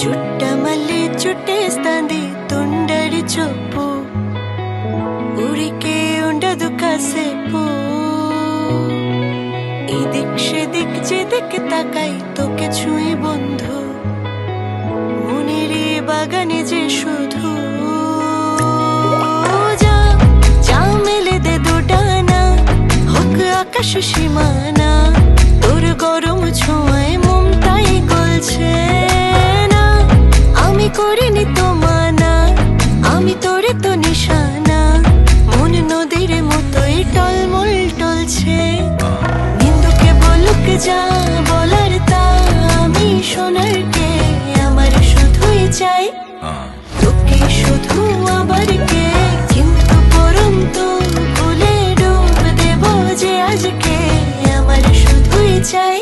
చుట్టమల్లి చుట్టేస్తాంది తొండరి చొప్పు, ఊరికే ఉండదు కాసేపు. এদিক সেদিক যেদিকে তাকাই তোকে ছুঁই বন্ধু, মনের বাগানে যে শুধু যা মেলে দে দুটানা, হোক আকাশ সীমানা, তোর গরম ছোঁয়ায় মমতাই গলছে না। আমি করিনি তো মানা, আমি তোরে তো নিশানা, মন নদীর মতোই টলমল টলছে। নিন্দুকে বলুক যা বলার তা, আমি শোনার কে, আমার শুধুই চাই তোকে শুধু আবার কে। কিন্তু পরন্তু ভুলে ডুব দেব যে আজকে, আমার শুধুই চাই।